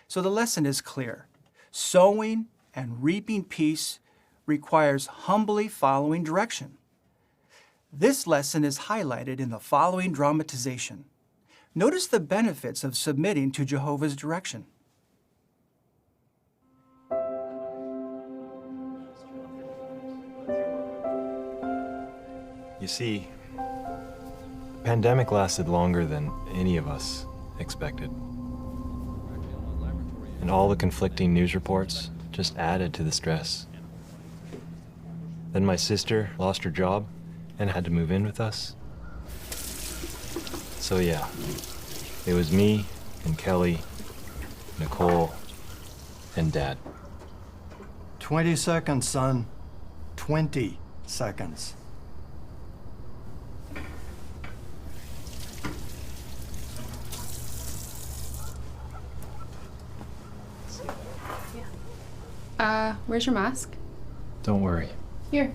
So the lesson is clear. Sowing and reaping peace requires humbly following direction. This lesson is highlighted in the following dramatization. Notice the benefits of submitting to Jehovah's direction. You see, the pandemic lasted longer than any of us expected. And all the conflicting news reports just added to the stress. Then my sister lost her job and had to move in with us. So yeah, it was me and Kelly, Nicole, and Dad. 20 seconds, son. 20 seconds. Where's your mask? Don't worry, Here.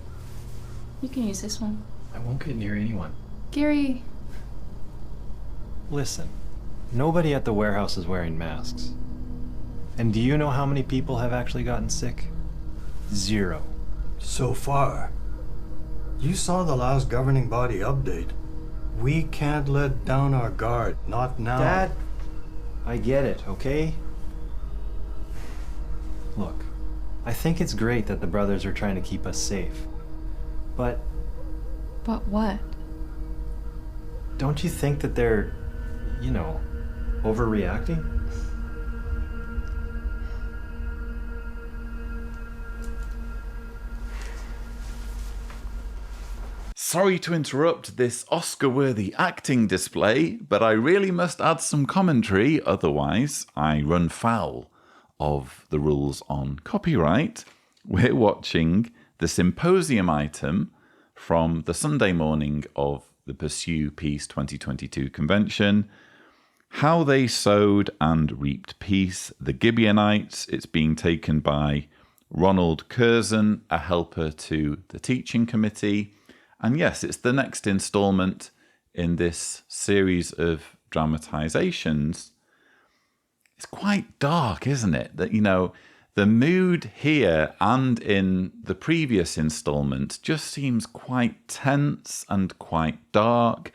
You can use this one. I won't get near anyone. Gary. Listen, nobody at the warehouse is wearing masks. And do you know how many people have actually gotten sick? 0. So far. You saw the last governing body update. We can't let down our guard. Not now. Dad, I get it, okay? Look, I think it's great that the brothers are trying to keep us safe. But But what? don't you think that they're, overreacting? Sorry to interrupt this Oscar-worthy acting display, but I really must add some commentary, otherwise I run foul of the rules on copyright. We're watching the symposium item from the Sunday morning of the Pursue Peace 2022 convention. How they sowed and reaped peace, the Gibeonites. It's being taken by Ronald Curzon, a helper to the teaching committee. And yes, it's the next installment in this series of dramatizations. It's quite dark, isn't it? That, the mood here and in the previous installment just seems quite tense and quite dark.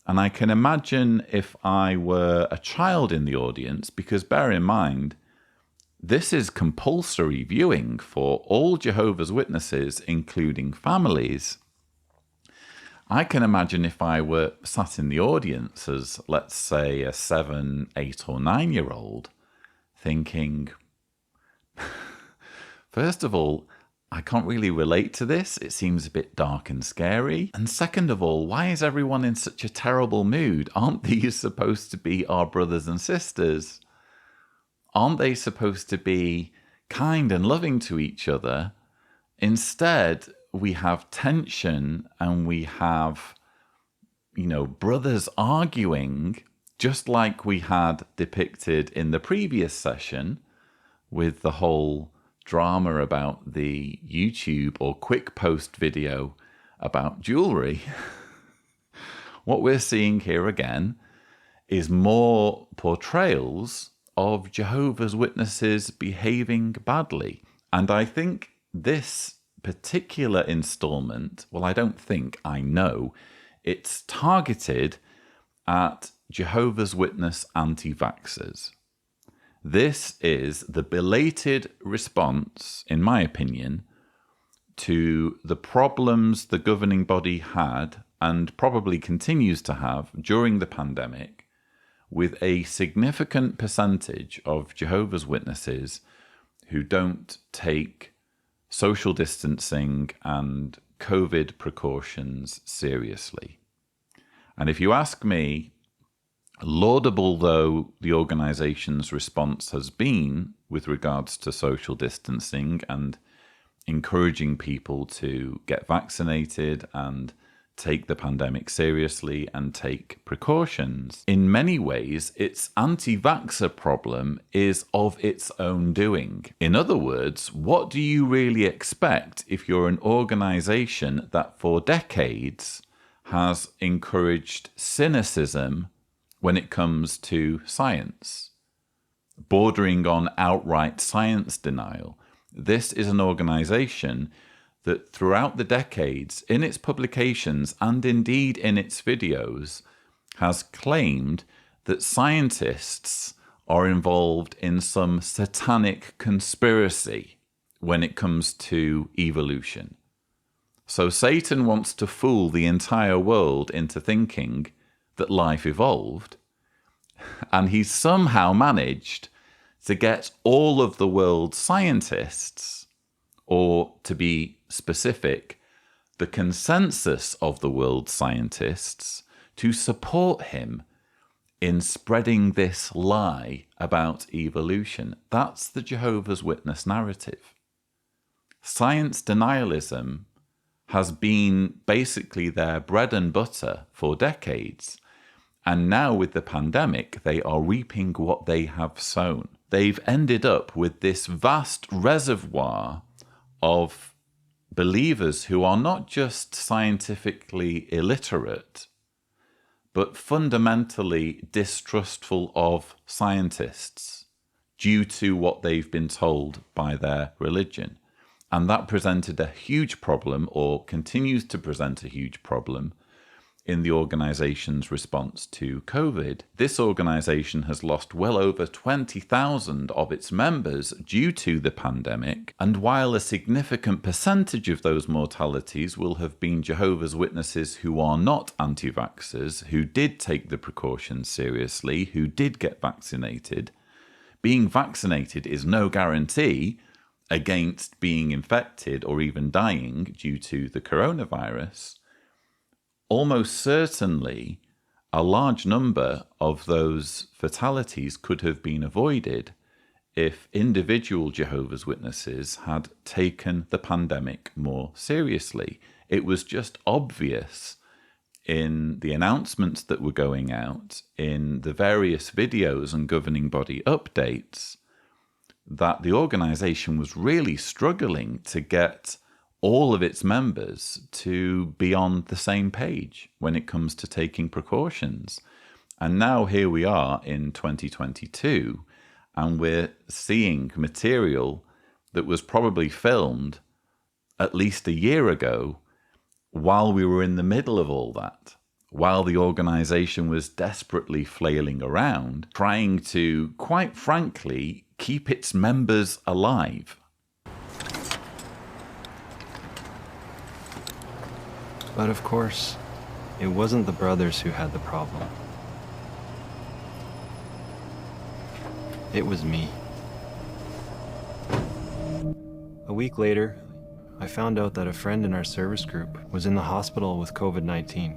And I can imagine if I were a child in the audience, because bear in mind, this is compulsory viewing for all Jehovah's Witnesses, including families. I can imagine if I were sat in the audience as, let's say, a 7, 8 or 9-year-old, thinking, first of all, I can't really relate to this. It seems a bit dark and scary. And second of all, why is everyone in such a terrible mood? Aren't these supposed to be our brothers and sisters? Aren't they supposed to be kind and loving to each other? Instead, we have tension and we have, brothers arguing, just like we had depicted in the previous session with the whole drama about the YouTube or quick post video about jewelry. What we're seeing here again is more portrayals of Jehovah's Witnesses behaving badly. And I think this particular installment, I know, it's targeted at Jehovah's Witness anti-vaxxers. This is the belated response, in my opinion, to the problems the governing body had and probably continues to have during the pandemic with a significant percentage of Jehovah's Witnesses who don't take social distancing and COVID precautions seriously. And if you ask me, laudable though the organization's response has been with regards to social distancing and encouraging people to get vaccinated and take the pandemic seriously and take precautions, in many ways, its anti-vaxxer problem is of its own doing. In other words, what do you really expect if you're an organization that for decades has encouraged cynicism when it comes to science? bordering on outright science denial. This is an organization that throughout the decades, in its publications and indeed in its videos, has claimed that scientists are involved in some satanic conspiracy when it comes to evolution. So Satan wants to fool the entire world into thinking that life evolved, and he's somehow managed to get all of the world's scientists, or to be specific, the consensus of the world's scientists, to support him in spreading this lie about evolution. That's the Jehovah's Witness narrative. Science denialism has been basically their bread and butter for decades. And now with the pandemic, they are reaping what they have sown. They've ended up with this vast reservoir of believers who are not just scientifically illiterate, but fundamentally distrustful of scientists due to what they've been told by their religion. And that presented a huge problem, or continues to present a huge problem, in the organization's response to COVID. This organization has lost well over 20,000 of its members due to the pandemic, and while a significant percentage of those mortalities will have been Jehovah's Witnesses who are not anti-vaxxers, who did take the precautions seriously, who did get vaccinated, being vaccinated is no guarantee against being infected or even dying due to the coronavirus. Almost certainly, a large number of those fatalities could have been avoided if individual Jehovah's Witnesses had taken the pandemic more seriously. It was just obvious in the announcements that were going out, in the various videos and governing body updates, that the organization was really struggling to get all of its members to be on the same page when it comes to taking precautions. And now here we are in 2022, and we're seeing material that was probably filmed at least a year ago while we were in the middle of all that, while the organization was desperately flailing around, trying to, quite frankly, keep its members alive. But of course, it wasn't the brothers who had the problem. It was me. A week later, I found out that a friend in our service group was in the hospital with COVID-19.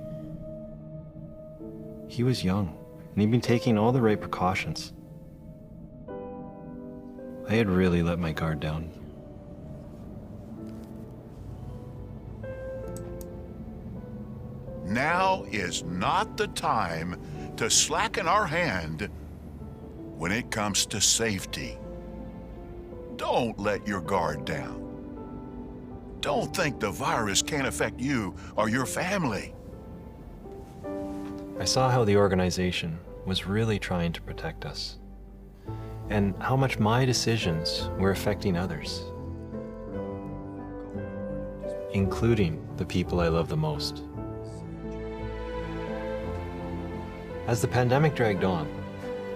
He was young, and he'd been taking all the right precautions. I had really let my guard down. Now is not the time to slacken our hand when it comes to safety. Don't let your guard down. Don't think the virus can't affect you or your family. I saw how the organization was really trying to protect us, and how much my decisions were affecting others, including the people I love the most. As the pandemic dragged on,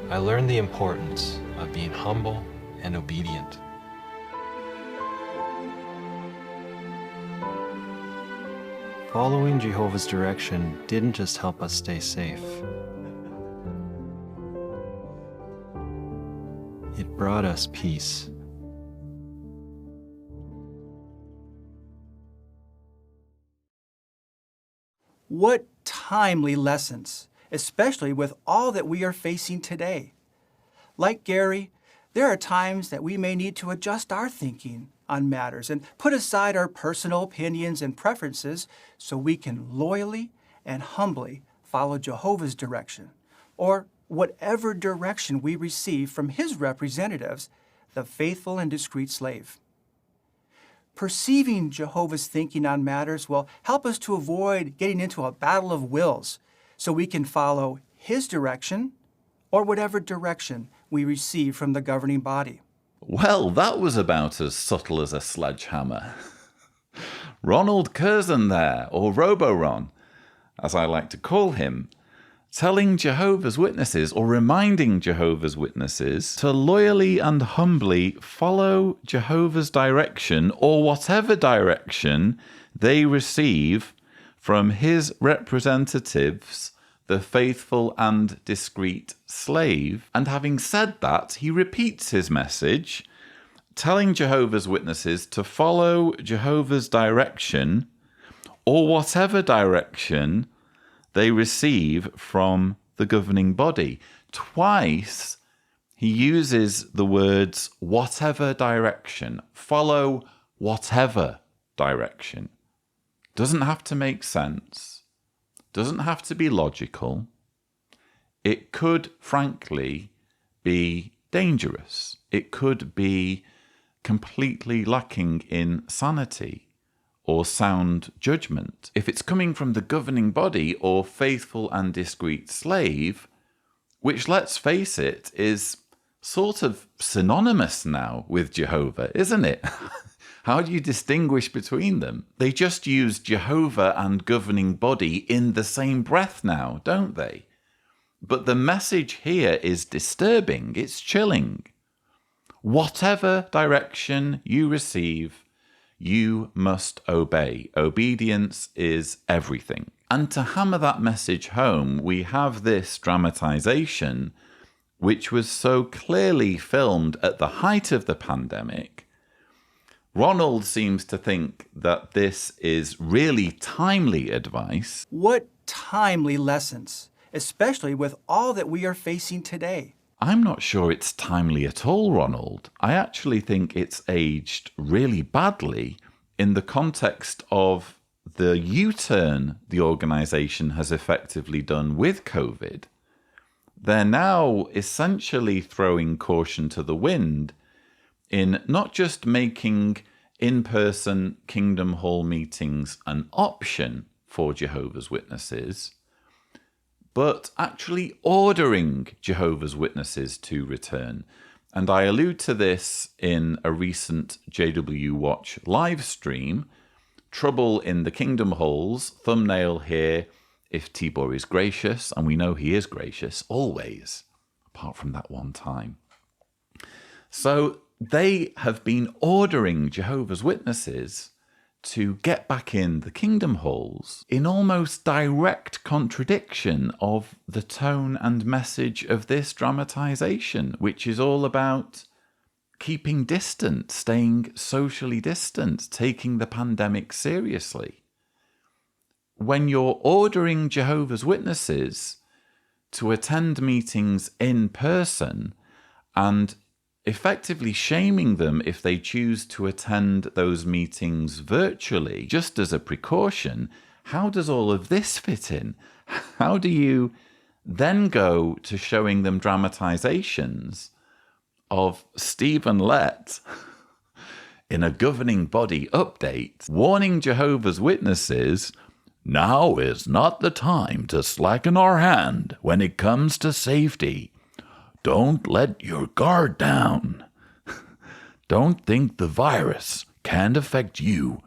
I learned the importance of being humble and obedient. Following Jehovah's direction didn't just help us stay safe. It brought us peace. What timely lessons, especially with all that we are facing today. Like Gary, there are times that we may need to adjust our thinking on matters and put aside our personal opinions and preferences so we can loyally and humbly follow Jehovah's direction, or whatever direction we receive from his representatives, the faithful and discreet slave. Perceiving Jehovah's thinking on matters will help us to avoid getting into a battle of wills so we can follow his direction or whatever direction we receive from the governing body. Well, that was about as subtle as a sledgehammer. Ronald Curzon there, or Robo-Ron, as I like to call him, telling Jehovah's Witnesses, or reminding Jehovah's Witnesses, to loyally and humbly follow Jehovah's direction, or whatever direction they receive from his representatives, the faithful and discreet slave. And having said that, he repeats his message, telling Jehovah's Witnesses to follow Jehovah's direction, or whatever direction they receive from the governing body. Twice he uses the words whatever direction, follow whatever direction. Doesn't have to make sense, doesn't have to be logical. It could, frankly, be dangerous. It could be completely lacking in sanity or sound judgment. If it's coming from the governing body or faithful and discreet slave, which, let's face it, is sort of synonymous now with Jehovah, isn't it? How do you distinguish between them? They just use Jehovah and governing body in the same breath now, don't they? But the message here is disturbing. It's chilling. Whatever direction you receive, you must obey. Obedience is everything. And to hammer that message home, we have this dramatization, which was so clearly filmed at the height of the pandemic. Ronald seems to think that this is really timely advice. What timely lessons, especially with all that we are facing today. I'm not sure it's timely at all, Ronald. I actually think it's aged really badly in the context of the U-turn the organisation has effectively done with COVID. They're now essentially throwing caution to the wind in not just making in-person Kingdom Hall meetings an option for Jehovah's Witnesses, but actually ordering Jehovah's Witnesses to return. And I allude to this in a recent JW Watch live stream. Trouble in the Kingdom Halls, thumbnail here, if Tibor is gracious, and we know he is gracious, always, apart from that one time. So they have been ordering Jehovah's Witnesses to get back in the Kingdom Halls in almost direct contradiction of the tone and message of this dramatization, which is all about keeping distant, staying socially distant, taking the pandemic seriously. When you're ordering Jehovah's Witnesses to attend meetings in person and effectively shaming them if they choose to attend those meetings virtually, just as a precaution, how does all of this fit in? How do you then go to showing them dramatizations of Stephen Lett in a governing body update warning Jehovah's Witnesses, now is not the time to slacken our hand when it comes to safety. Don't let your guard down. Don't think the virus can't affect you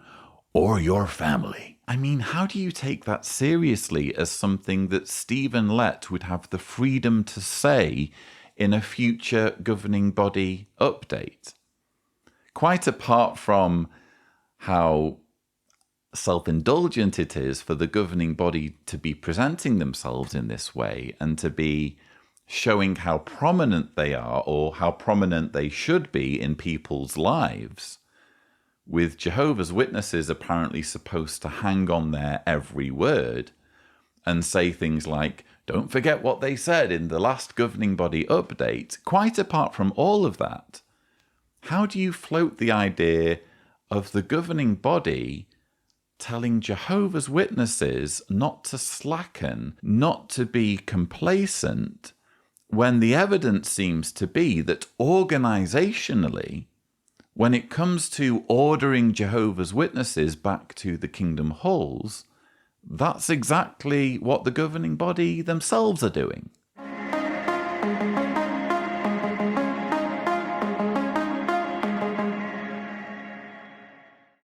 or your family. I mean, how do you take that seriously as something that Stephen Lett would have the freedom to say in a future governing body update? Quite apart from how self-indulgent it is for the governing body to be presenting themselves in this way and to be showing how prominent they are or how prominent they should be in people's lives, with Jehovah's Witnesses apparently supposed to hang on their every word and say things like, don't forget what they said in the last governing body update. Quite apart from all of that, how do you float the idea of the governing body telling Jehovah's Witnesses not to slacken, not to be complacent, when the evidence seems to be that organizationally, when it comes to ordering Jehovah's Witnesses back to the Kingdom Halls, that's exactly what the governing body themselves are doing.